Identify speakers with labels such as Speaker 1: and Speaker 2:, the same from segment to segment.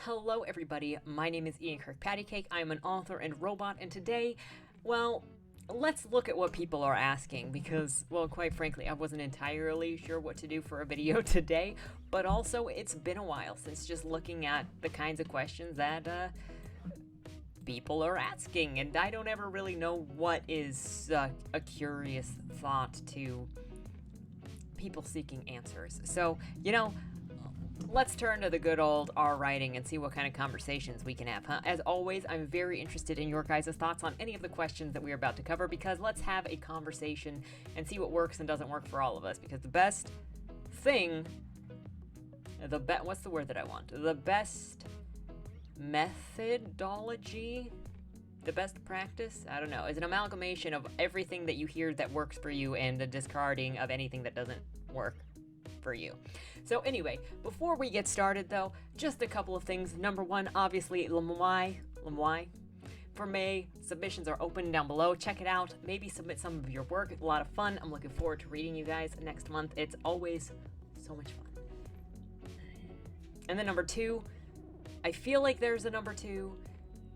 Speaker 1: Hello everybody, my name is KirkpattieCake. I'm an author and robot, and today, well, let's look at what people are asking because, well, quite frankly, I wasn't entirely sure what to do for a video today, but also it's been a while since just looking at the kinds of questions that people are asking, and I don't ever really know what is a curious thought to people seeking answers. So, let's turn to the good old R writing and see what kind of conversations we can have, huh? As always, I'm very interested in your guys' thoughts on any of the questions that we're about to cover, because let's have a conversation and see what works and doesn't work for all of us, because the best thing, what's the word that I want? The best methodology, the best practice, I don't know, is an amalgamation of everything that you hear that works for you and a discarding of anything that doesn't work for you. So anyway, before we get started though, just a couple of things. Number one, obviously, LBRY for May. Submissions are open down below. Check it out. Maybe submit some of your work. It's a lot of fun. I'm looking forward to reading you guys next month. It's always so much fun. And then number two, I feel like there's a number two,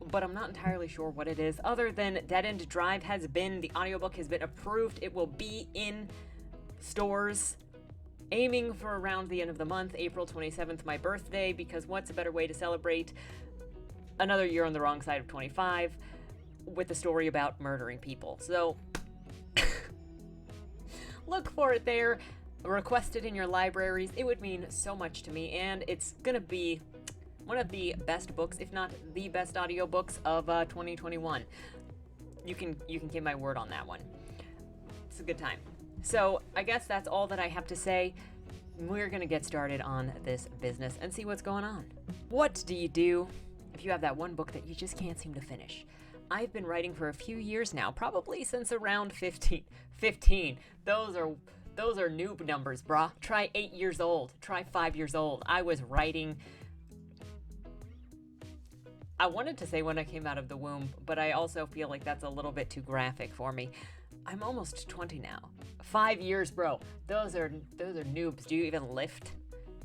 Speaker 1: but I'm not entirely sure what it is, other than Dead End Drive the audiobook has been approved. It will be in stores, aiming for around the end of the month, April 27th, my birthday, because what's a better way to celebrate another year on the wrong side of 25 with a story about murdering people. So look for it there, request it in your libraries. It would mean so much to me, and it's gonna be one of the best books, if not the best audiobooks of 2021. You can give my word on that one. It's a good time. So I guess that's all that I have to say. We're gonna get started on this business and see what's going on. What do you do if you have that one book that you just can't seem to finish? I've been writing for a few years now, probably since around 15. Those are noob numbers, brah. Try 8 years old, try 5 years old. I was writing, I wanted to say when I came out of the womb, but I also feel like that's a little bit too graphic for me. I'm almost 20 now. 5 years, bro. Those are noobs. Do you even lift?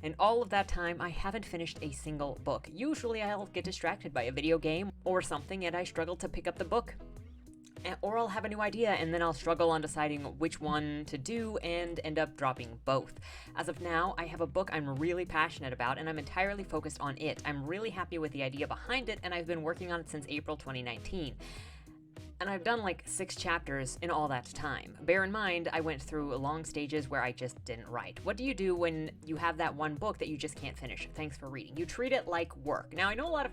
Speaker 1: And all of that time, I haven't finished a single book. Usually I'll get distracted by a video game or something and I struggle to pick up the book. Or I'll have a new idea and then I'll struggle on deciding which one to do and end up dropping both. As of now, I have a book I'm really passionate about and I'm entirely focused on it. I'm really happy with the idea behind it, and I've been working on it since April 2019. And I've done like 6 chapters in all that time. Bear in mind, I went through long stages where I just didn't write. What do you do when you have that one book that you just can't finish? Thanks for reading. You treat it like work. Now I know a lot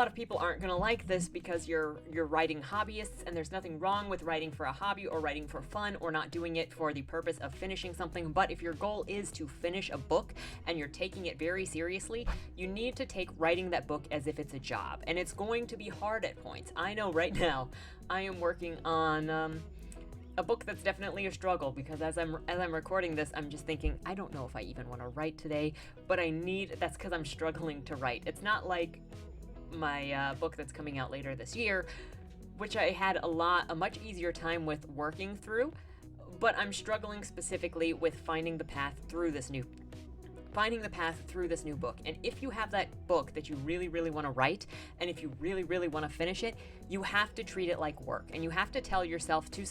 Speaker 1: of people aren't gonna like this because you're writing hobbyists, and there's nothing wrong with writing for a hobby or writing for fun or not doing it for the purpose of finishing something. But if your goal is to finish a book and you're taking it very seriously, you need to take writing that book as if it's a job, and it's going to be hard at points. I know right now I am working on a book that's definitely a struggle, because as I'm recording this, I'm just thinking, I don't know if I even want to write today, but that's because I'm struggling to write. It's not like my book that's coming out later this year, which I had a much easier time with working through, but I'm struggling specifically with finding the path through this new book. And if you have that book that you really, really want to write, and if you really, really want to finish it, you have to treat it like work, and you have to tell yourself to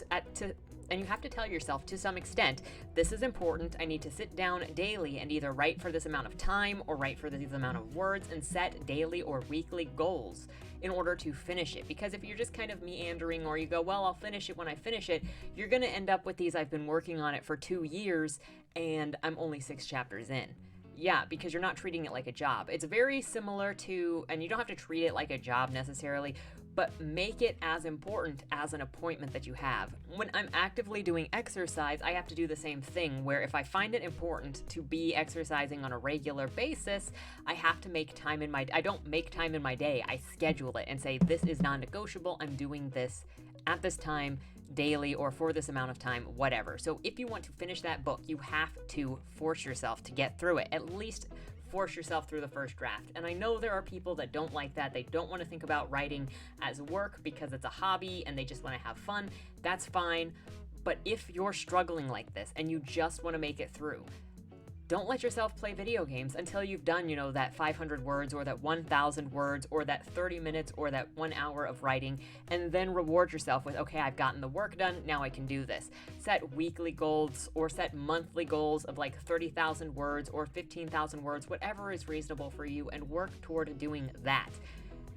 Speaker 1: some extent, this is important. I need to sit down daily and either write for this amount of time or write for this amount of words, and set daily or weekly goals in order to finish it. Because if you're just kind of meandering, or you go, well, I'll finish it when I finish it, you're going to end up with these, I've been working on it for 2 years and I'm only 6 chapters in. Yeah, because you're not treating it like a job. It's very similar to, and you don't have to treat it like a job necessarily, but make it as important as an appointment that you have. When I'm actively doing exercise, I have to do the same thing, where if I find it important to be exercising on a regular basis, I have to make time I don't make time in my day, I schedule it and say, this is non-negotiable, I'm doing this at this time, daily, or for this amount of time, whatever. So if you want to finish that book, you have to force yourself to get through it. At least force yourself through the first draft. And I know there are people that don't like that. They don't want to think about writing as work because it's a hobby and they just want to have fun. That's fine. But if you're struggling like this and you just want to make it through, Don't let yourself play video games until you've done, that 500 words or that 1,000 words or that 30 minutes or that 1 hour of writing, and then reward yourself with, okay, I've gotten the work done, now I can do this. Set weekly goals or set monthly goals of like 30,000 words or 15,000 words, whatever is reasonable for you, and work toward doing that.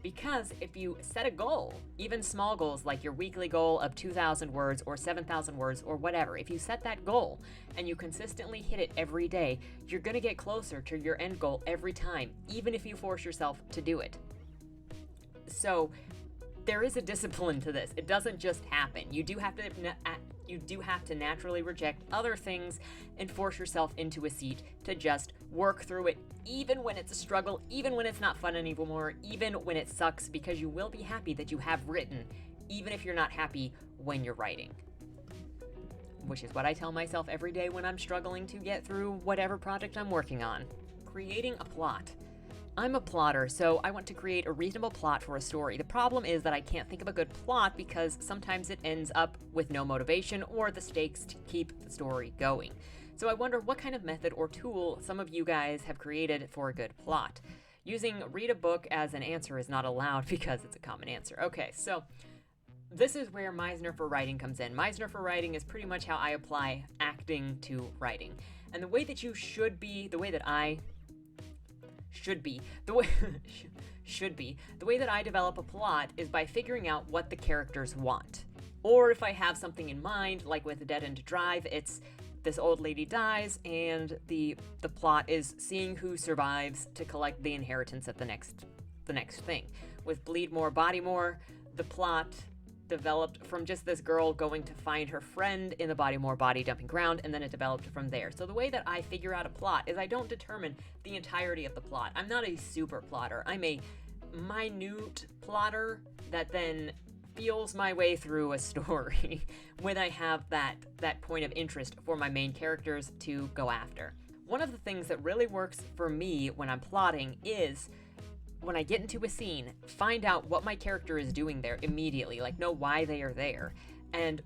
Speaker 1: Because if you set a goal, even small goals like your weekly goal of 2,000 words or 7,000 words or whatever, if you set that goal and you consistently hit it every day, you're going to get closer to your end goal every time, even if you force yourself to do it. So there is a discipline to this. It doesn't just happen. You do have to naturally reject other things and force yourself into a seat to just work through it, even when it's a struggle, even when it's not fun anymore, even when it sucks, because you will be happy that you have written, even if you're not happy when you're writing. Which is what I tell myself every day when I'm struggling to get through whatever project I'm working on. Creating a plot. I'm a plotter, so I want to create a reasonable plot for a story. The problem is that I can't think of a good plot because sometimes it ends up with no motivation or the stakes to keep the story going. So I wonder what kind of method or tool some of you guys have created for a good plot. Using read a book as an answer is not allowed because it's a common answer. Okay, so this is where Meisner for writing comes in. Meisner for writing is pretty much how I apply acting to writing. And the way that you should be, the way that I should be, the way that I develop a plot is by figuring out what the characters want. Or if I have something in mind, like with Dead End Drive, it's this old lady dies and the plot is seeing who survives to collect the inheritance at the next thing. With Bleed More, Body More, the plot developed from just this girl going to find her friend in the body dumping ground, and then it developed from there. So the way that I figure out a plot is I don't determine the entirety of the plot. I'm not a super plotter. I'm a minute plotter that then feels my way through a story when I have that point of interest for my main characters to go after. One of the things that really works for me when I'm plotting is when I get into a scene, find out what my character is doing there immediately, like know why they are there. And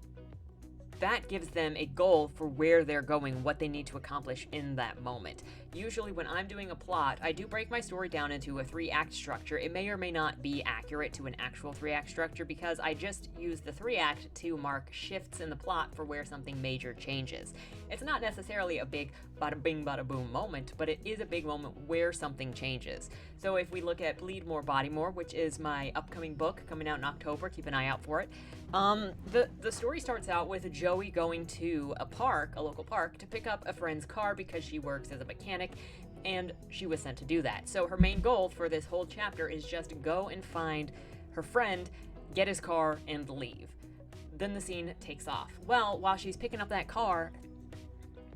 Speaker 1: that gives them a goal for where they're going, what they need to accomplish in that moment. Usually when I'm doing a plot, I do break my story down into a 3-act structure. It may or may not be accurate to an actual 3-act structure because I just use the 3-act to mark shifts in the plot for where something major changes. It's not necessarily a big bada bing bada boom moment, but it is a big moment where something changes. So if we look at Bleed More, Body More, which is my upcoming book coming out in October, keep an eye out for it. The story starts out with Joey going to a local park, to pick up a friend's car because she works as a mechanic, and she was sent to do that. So her main goal for this whole chapter is just to go and find her friend, get his car, and leave. Then the scene takes off. Well, while she's picking up that car,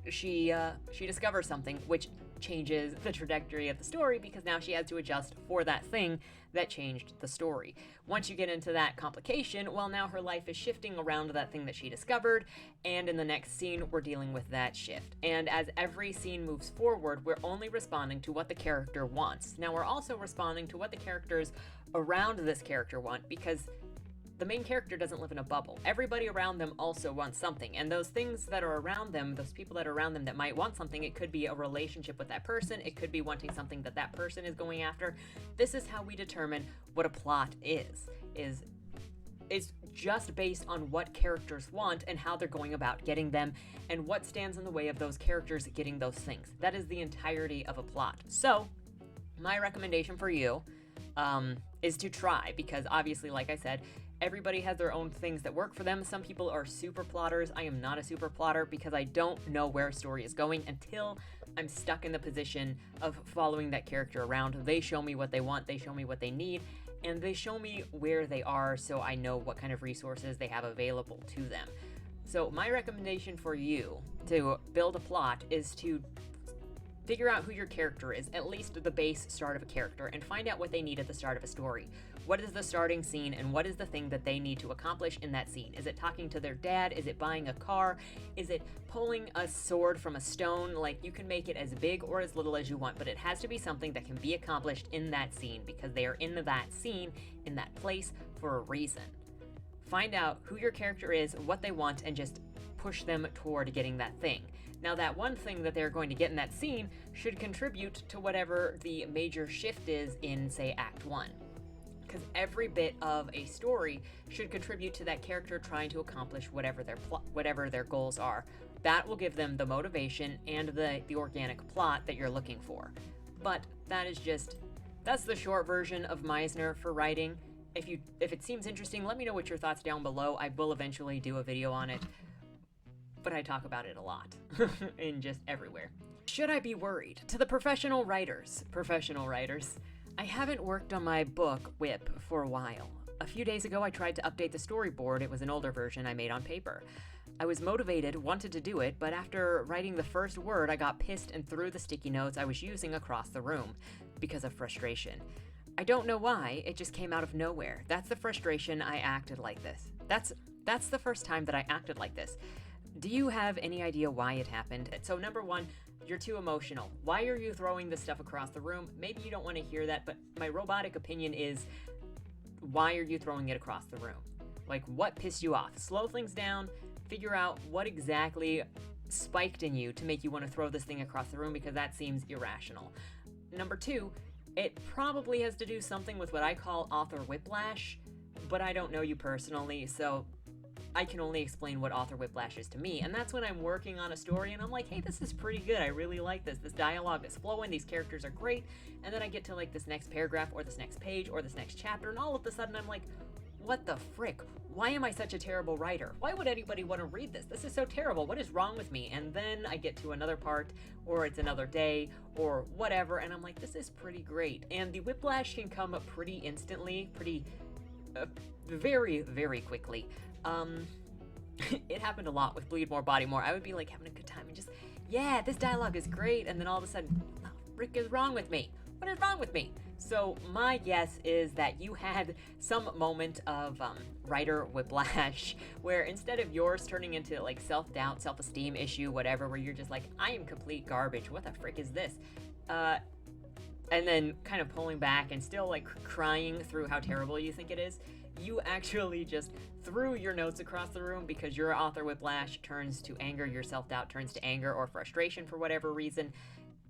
Speaker 1: she discovers something which changes the trajectory of the story because now she has to adjust for that thing that changed the story. Once you get into that complication, well, now her life is shifting around that thing that she discovered, and in the next scene, we're dealing with that shift. And as every scene moves forward, we're only responding to what the character wants. Now, we're also responding to what the characters around this character want, because the main character doesn't live in a bubble. Everybody around them also wants something, and those things that are around them, those people that are around them that might want something, it could be a relationship with that person, it could be wanting something that that person is going after. This is how we determine what a plot is it's just based on what characters want and how they're going about getting them and what stands in the way of those characters getting those things. That is the entirety of a plot. So, my recommendation for you is to try, because obviously, like I said, everybody has their own things that work for them. Some people are super plotters. I am not a super plotter because I don't know where a story is going until I'm stuck in the position of following that character around. They show me what they want, they show me what they need, and they show me where they are so I know what kind of resources they have available to them. So my recommendation for you to build a plot is to figure out who your character is, at least the base start of a character, and find out what they need at the start of a story. What is the starting scene, and what is the thing that they need to accomplish in that scene? Is it talking to their dad? Is it buying a car? Is it pulling a sword from a stone? Like, you can make it as big or as little as you want, but it has to be something that can be accomplished in that scene, because they are in that scene, in that place, for a reason. Find out who your character is, what they want, and just push them toward getting that thing. Now, that one thing that they're going to get in that scene should contribute to whatever the major shift is in, say, Act 1. Because every bit of a story should contribute to that character trying to accomplish whatever their goals are. That will give them the motivation and the organic plot that you're looking for. But that's the short version of Meisner for writing. If it seems interesting, let me know what your thoughts down below. I will eventually do a video on it, but I talk about it a lot in just everywhere. Should I be worried? To the professional writers, I haven't worked on my book, Whip, for a while. A few days ago, I tried to update the storyboard. It was an older version I made on paper. I was motivated, wanted to do it, but after writing the first word, I got pissed and threw the sticky notes I was using across the room because of frustration. I don't know why, it just came out of nowhere. That's the frustration I acted like this. That's the first time that I acted like this. Do you have any idea why it happened? So number one, you're too emotional. Why are you throwing this stuff across the room? Maybe you don't want to hear that, but my robotic opinion is, why are you throwing it across the room? Like, what pissed you off? Slow things down, figure out what exactly spiked in you to make you want to throw this thing across the room, because that seems irrational. Number two, it probably has to do something with what I call author whiplash, but I don't know you personally, so I can only explain what author whiplash is to me, and that's when I'm working on a story and I'm like, hey, this is pretty good, I really like this dialogue is flowing, these characters are great, and then I get to like this next paragraph or this next page or this next chapter, and all of a sudden I'm like, what the frick? Why am I such a terrible writer? Why would anybody want to read this? This is so terrible. What is wrong with me? And then I get to another part, or it's another day, or whatever, and I'm like, this is pretty great. And the whiplash can come up pretty instantly, very, very quickly. It happened a lot with Bleed More, Body More. I would be like having a good time and just, yeah, this dialogue is great, and then all of a sudden, what the frick is wrong with me? What is wrong with me? So my guess is that you had some moment of writer whiplash where instead of yours turning into like self-doubt, self-esteem issue, whatever, where you're just like, I am complete garbage, what the frick is this? And then kind of pulling back and still like crying through how terrible you think it is, you actually just threw your notes across the room because your author whiplash turns to anger, your self-doubt turns to anger or frustration for whatever reason,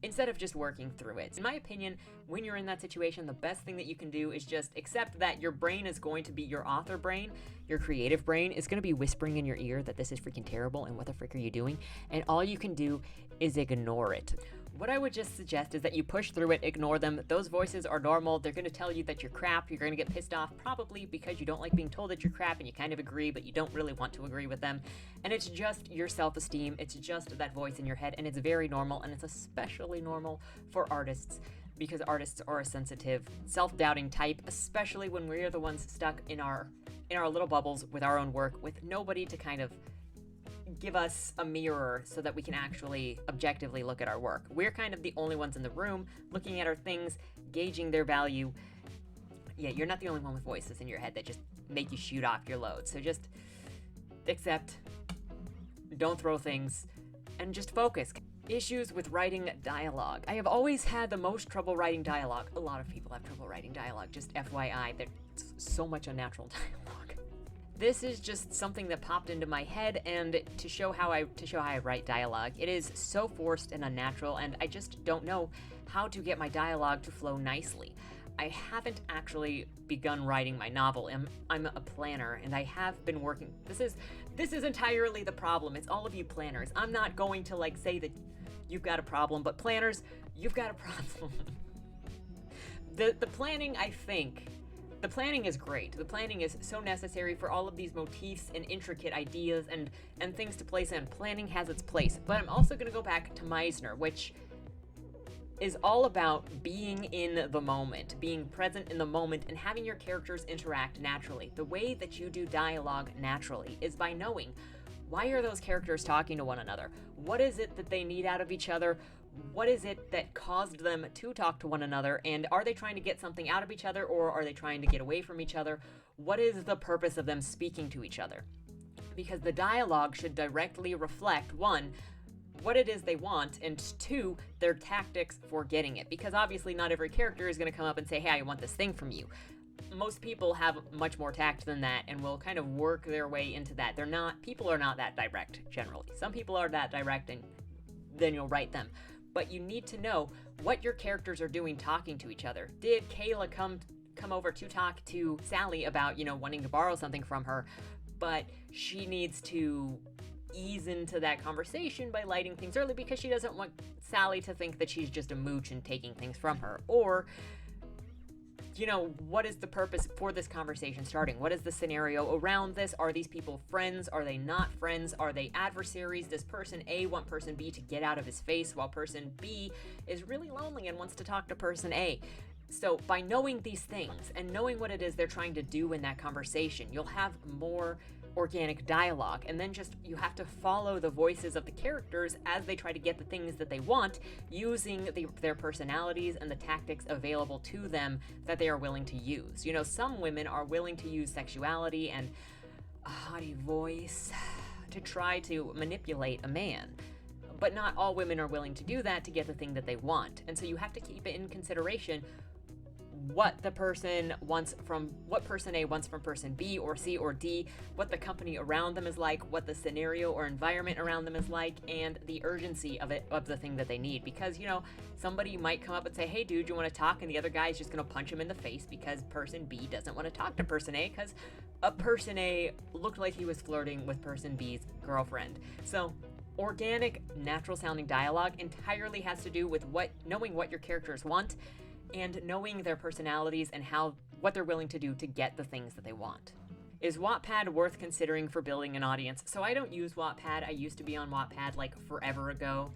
Speaker 1: instead of just working through it. In my opinion, when you're in that situation, the best thing that you can do is just accept that your brain is going to be your author brain, your creative brain is going to be whispering in your ear that this is freaking terrible and what the frick are you doing? And all you can do is ignore it. What I would just suggest is that you push through it, ignore them. Those voices are normal. They're going to tell you that you're crap. You're going to get pissed off probably because you don't like being told that you're crap and you kind of agree, but you don't really want to agree with them. And it's just your self-esteem. It's just that voice in your head, and it's very normal, and it's especially normal for artists because artists are a sensitive, self-doubting type, especially when we're the ones stuck in our little bubbles with our own work with nobody to kind of give us a mirror so that we can actually objectively look at our work. We're kind of the only ones in the room looking at our things, gauging their value. Yeah, you're not the only one with voices in your head that just make you shoot off your load. So just accept, don't throw things, and just focus. Issues with writing dialogue. I have always had the most trouble writing dialogue. A lot of people have trouble writing dialogue, just FYI. There's so much unnatural dialogue. This is just something that popped into my head, and to show how I write dialogue. It is so forced and unnatural, and I just don't know how to get my dialogue to flow nicely. I haven't actually begun writing my novel. I'm a planner, and I have been working. This is entirely the problem. It's all of you planners. I'm not going to like say that you've got a problem, but planners, you've got a problem. The planning, I think. The planning is great. The planning is so necessary for all of these motifs and intricate ideas and things to place in. Planning has its place. But I'm also going to go back to Meisner, which is all about being in the moment, being present in the moment, and having your characters interact naturally. The way that you do dialogue naturally is by knowing, why are those characters talking to one another? What is it that they need out of each other? What is it that caused them to talk to one another? And are they trying to get something out of each other, or are they trying to get away from each other? What is the purpose of them speaking to each other? Because the dialogue should directly reflect, one, what it is they want, and two, their tactics for getting it. Because obviously not every character is going to come up and say, hey, I want this thing from you. Most people have much more tact than that and will kind of work their way into that. People are not that direct, generally. Some people are that direct and then you'll write them. But you need to know what your characters are doing talking to each other. Did Kayla come over to talk to Sally about, wanting to borrow something from her, but she needs to ease into that conversation by lighting things early because she doesn't want Sally to think that she's just a mooch and taking things from her? Or, what is the purpose for this conversation starting? What is the scenario around this? Are these people friends? Are they not friends? Are they adversaries? Does person A want person B to get out of his face while person B is really lonely and wants to talk to person A? So by knowing these things and knowing what it is they're trying to do in that conversation, you'll have more organic dialogue. And then you have to follow the voices of the characters as they try to get the things that they want, using their personalities and the tactics available to them that they are willing to use. Some women are willing to use sexuality and a haughty voice to try to manipulate a man. But not all women are willing to do that to get the thing that they want. And so you have to keep it in consideration what person A wants from person B or C or D, what the company around them is like, what the scenario or environment around them is like, and the urgency of the thing that they need. Because, somebody might come up and say, hey dude, you want to talk? And the other guy is just going to punch him in the face because person B doesn't want to talk to person A because person A looked like he was flirting with person B's girlfriend. So organic, natural sounding dialogue entirely has to do with knowing what your characters want and knowing their personalities and what they're willing to do to get the things that they want. Is Wattpad worth considering for building an audience? So I don't use Wattpad. I used to be on Wattpad forever ago,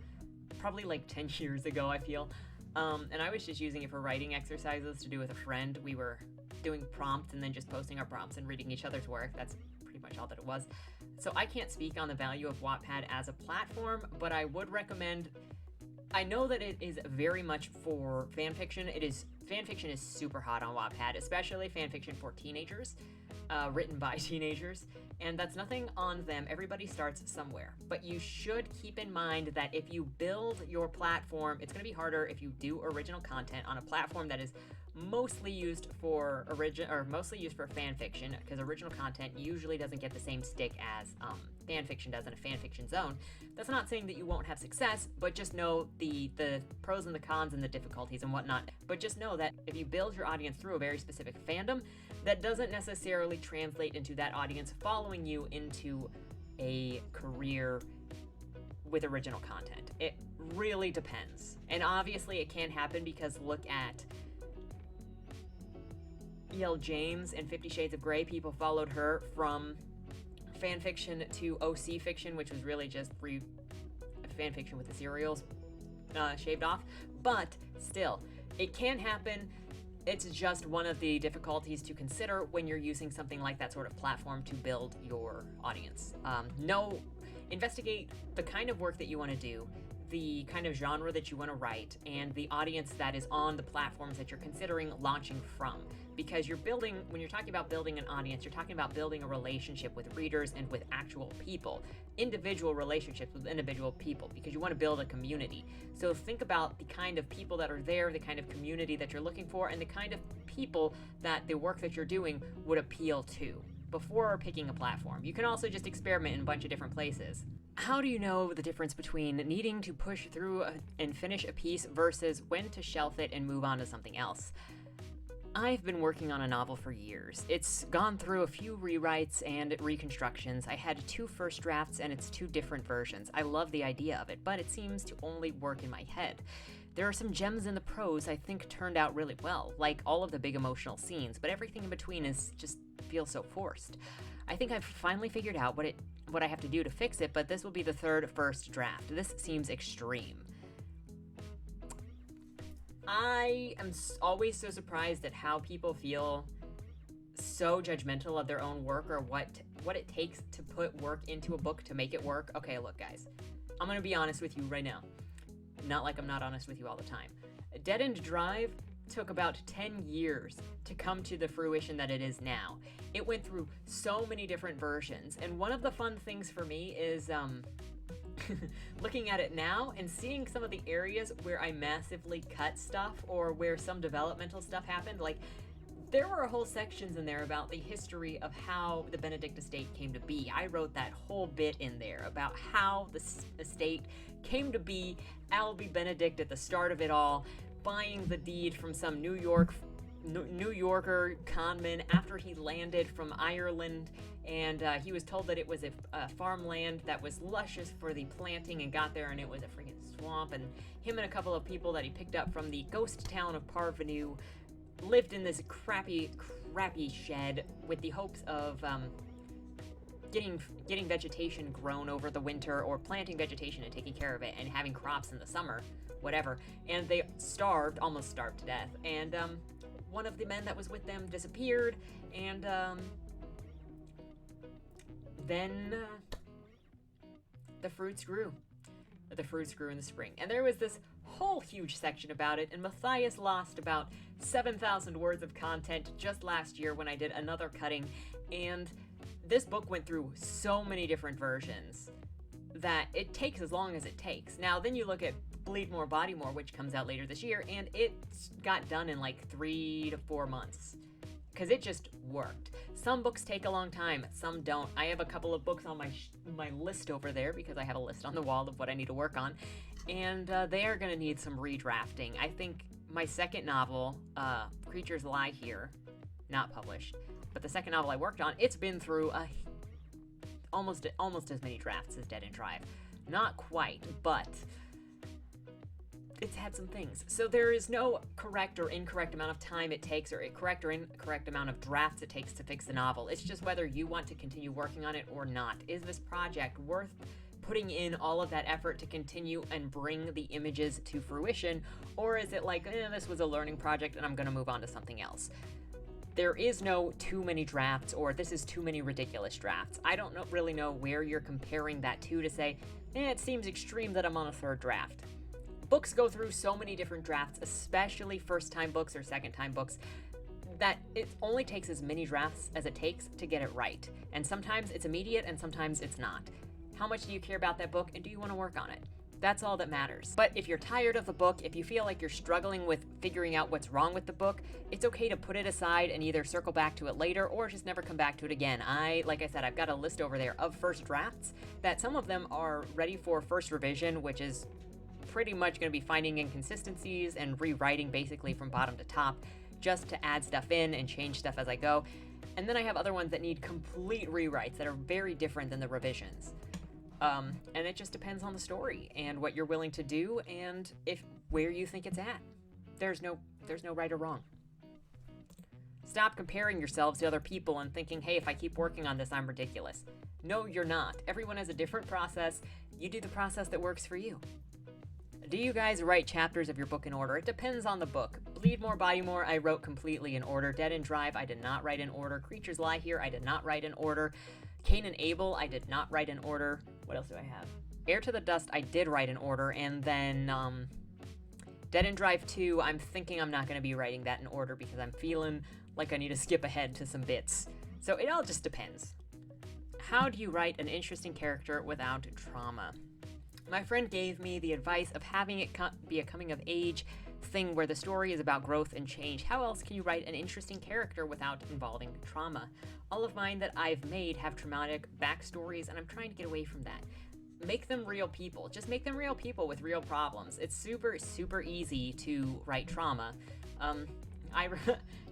Speaker 1: probably 10 years ago, I feel. And I was just using it for writing exercises to do with a friend. We were doing prompts and then just posting our prompts and reading each other's work. That's pretty much all that it was. So I can't speak on the value of Wattpad as a platform, but I would recommend. I know that it is very much for fanfiction. Fanfiction is super hot on Wattpad, especially fanfiction for teenagers, written by teenagers, and that's nothing on them. Everybody starts somewhere, but you should keep in mind that if you build your platform, it's going to be harder if you do original content on a platform that is mostly used for fan fiction, because original content usually doesn't get the same stick as fan fiction does in a fan fiction zone. That's not saying that you won't have success, but just know the pros and the cons and the difficulties and whatnot. But just know that if you build your audience through a very specific fandom, that doesn't necessarily translate into that audience following you into a career with original content. It really depends. And obviously it can happen because look at E.L. James and 50 Shades of Grey. People followed her from fan fiction to OC fiction, which was really just fan fiction with the serials shaved off. But still, it can happen. It's just one of the difficulties to consider when you're using something like that sort of platform to build your audience. Investigate the kind of work that you want to do, the kind of genre that you want to write, and the audience that is on the platforms that you're considering launching from. Because when you're talking about building an audience, you're talking about building a relationship with readers and with actual people, individual relationships with individual people, because you want to build a community. So think about the kind of people that are there, the kind of community that you're looking for, and the kind of people that the work that you're doing would appeal to before picking a platform. You can also just experiment in a bunch of different places. How do you know the difference between needing to push through and finish a piece versus when to shelf it and move on to something else? I've been working on a novel for years. It's gone through a few rewrites and reconstructions. I had 2 first drafts and it's 2 different versions. I love the idea of it, but it seems to only work in my head. There are some gems in the prose I think turned out really well, like all of the big emotional scenes, but everything in between feels so forced. I think I've finally figured out what I have to do to fix it, but this will be the 3rd first draft. This seems extreme. I am always so surprised at how people feel so judgmental of their own work or what it takes to put work into a book to make it work. Okay, look guys, I'm gonna be honest with you right now. Not like I'm not honest with you all the time. Dead End Drive took about 10 years to come to the fruition that it is now. It went through so many different versions, and one of the fun things for me is looking at it now and seeing some of the areas where I massively cut stuff or where some developmental stuff happened. Like There were whole sections in there about the history of how the Benedict estate came to be. I wrote that whole bit in there about how the estate came to be. Albie Benedict at the start of it all, buying the deed from some New Yorker conman after he landed from Ireland, and he was told that it was a farmland that was luscious for the planting, and got there and it was a freaking swamp, and him and a couple of people that he picked up from the ghost town of Parvenu lived in this crappy shed with the hopes of getting vegetation grown over the winter, or planting vegetation and taking care of it and having crops in the summer, whatever. And they almost starved to death. And one of the men that was with them disappeared, and then the fruits grew. The fruits grew in the spring. And there was this whole huge section about it, and Matthias lost about 7,000 words of content just last year when I did another cutting, and this book went through so many different versions that it takes as long as it takes. Now, then you look at Bleed More, Body More, which comes out later this year, and it got done in like 3 to 4 months, because it just worked. Some books take a long time, some don't. I have a couple of books on my list over there, because I have a list on the wall of what I need to work on, and they are going to need some redrafting. I think my second novel, Creatures Lie Here, not published, but the second novel I worked on, it's been through almost as many drafts as Dead and Drive. Not quite, but it's had some things. So there is no correct or incorrect amount of time it takes, or a correct or incorrect amount of drafts it takes to fix the novel. It's just whether you want to continue working on it or not. Is this project worth putting in all of that effort to continue and bring the images to fruition, or is it like, this was a learning project and I'm going to move on to something else? There is no too many drafts, or this is too many ridiculous drafts. I don't really know where you're comparing that to say, it seems extreme that I'm on a third draft. Books go through so many different drafts, especially first-time books or second-time books, that it only takes as many drafts as it takes to get it right. And sometimes it's immediate and sometimes it's not. How much do you care about that book, and do you want to work on it? That's all that matters. But if you're tired of the book, if you feel like you're struggling with figuring out what's wrong with the book, it's okay to put it aside and either circle back to it later or just never come back to it again. Like I said, I've got a list over there of first drafts that some of them are ready for first revision, which is pretty much going to be finding inconsistencies and rewriting basically from bottom to top, just to add stuff in and change stuff as I go. And then I have other ones that need complete rewrites that are very different than the revisions. And it just depends on the story and what you're willing to do and where you think it's at. There's no right or wrong. Stop comparing yourselves to other people and thinking, hey, if I keep working on this, I'm ridiculous. No, you're not. Everyone has a different process. You do the process that works for you. Do you guys write chapters of your book in order? It depends on the book. Bleed More, Body More, I wrote completely in order. Dead and Drive, I did not write in order. Creatures Lie Here, I did not write in order. Cain and Abel, I did not write in order. What else do I have? Heir to the Dust, I did write in order. And then Dead and Drive 2, I'm thinking I'm not going to be writing that in order because I'm feeling like I need to skip ahead to some bits. So it all just depends. How do you write an interesting character without trauma? My friend gave me the advice of having it be a coming-of-age thing where the story is about growth and change. How else can you write an interesting character without involving trauma? All of mine that I've made have traumatic backstories, and I'm trying to get away from that. Make them real people. Just make them real people with real problems. It's super, super easy to write trauma.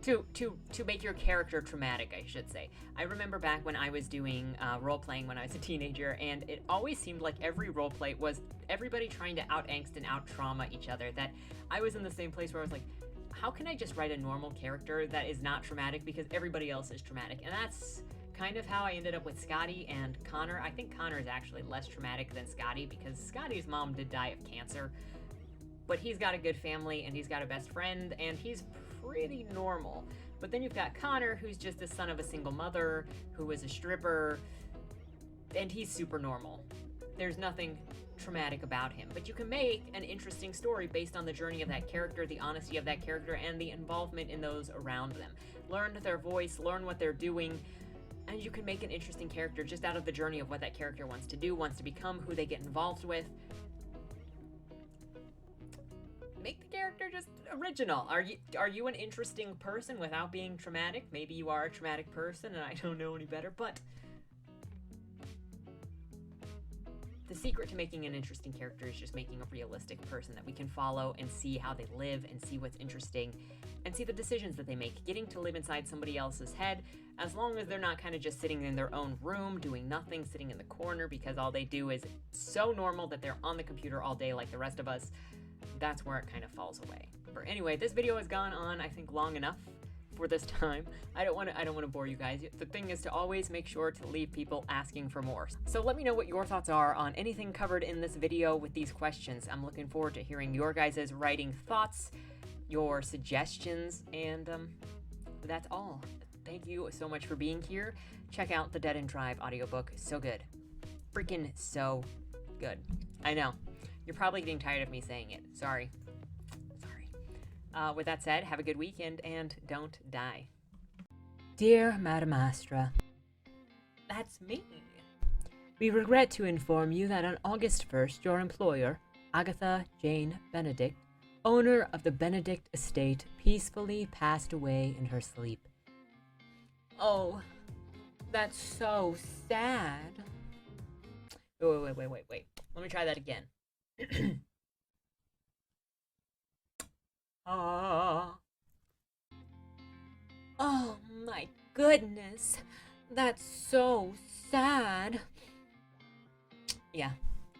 Speaker 1: To make your character traumatic, I should say. I remember back when I was doing role-playing when I was a teenager, and it always seemed like every role-play was everybody trying to out-angst and out-trauma each other, that I was in the same place where I was like, how can I just write a normal character that is not traumatic because everybody else is traumatic? And that's kind of how I ended up with Scotty and Connor. I think Connor is actually less traumatic than Scotty because Scotty's mom did die of cancer, but he's got a good family and he's got a best friend and he's pretty normal. But then you've got Connor, who's just the son of a single mother who was a stripper, and he's super normal. There's nothing traumatic about him, but you can make an interesting story based on the journey of that character, the honesty of that character, and the involvement in those around them. Learn their voice, learn what they're doing, and you can make an interesting character just out of the journey of what that character wants to do, wants to become, who they get involved with. Make the character just original. Are you an interesting person without being traumatic? Maybe you are a traumatic person and I don't know any better, but the secret to making an interesting character is just making a realistic person that we can follow and see how they live and see what's interesting and see the decisions that they make. Getting to live inside somebody else's head, as long as they're not kind of just sitting in their own room doing nothing, sitting in the corner because all they do is so normal that they're on the computer all day like the rest of us, that's where it kind of falls away. But anyway, this video has gone on, I think, long enough for this time. I don't want to bore you guys. The thing is to always make sure to leave people asking for more. So let me know what your thoughts are on anything covered in this video with these questions. I'm looking forward to hearing your guys' writing thoughts, your suggestions, and that's all. Thank you so much for being here. Check out the Dead End Drive audiobook. So good. Freaking so good. I know. You're probably getting tired of me saying it. Sorry. With that said, have a good weekend and don't die. Dear Madam Astra, that's me. We regret to inform you that on August 1st, your employer, Agatha Jane Benedict, owner of the Benedict estate, peacefully passed away in her sleep. Oh, that's so sad. Wait. Let me try that again. Oh my goodness, that's so sad. Yeah,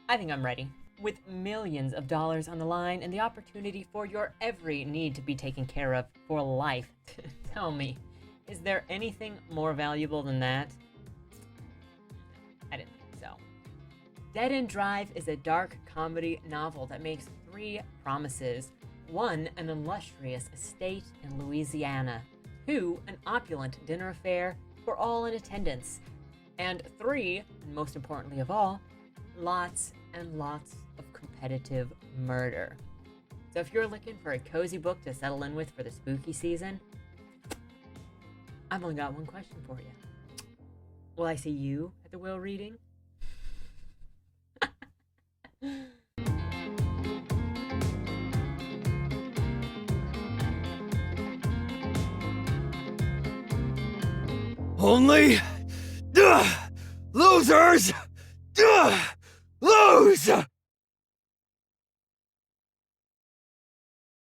Speaker 1: I think I'm ready. With millions of dollars on the line and the opportunity for your every need to be taken care of for life, tell me, is there anything more valuable than that? I didn't think so. Dead End Drive is a dark comedy novel that makes 3 promises. 1, an illustrious estate in Louisiana. 2, an opulent dinner affair for all in attendance. And 3, and most importantly of all, lots and lots of competitive murder. So if you're looking for a cozy book to settle in with for the spooky season, I've only got one question for you. Will I see you at the will reading?
Speaker 2: Only losers lose!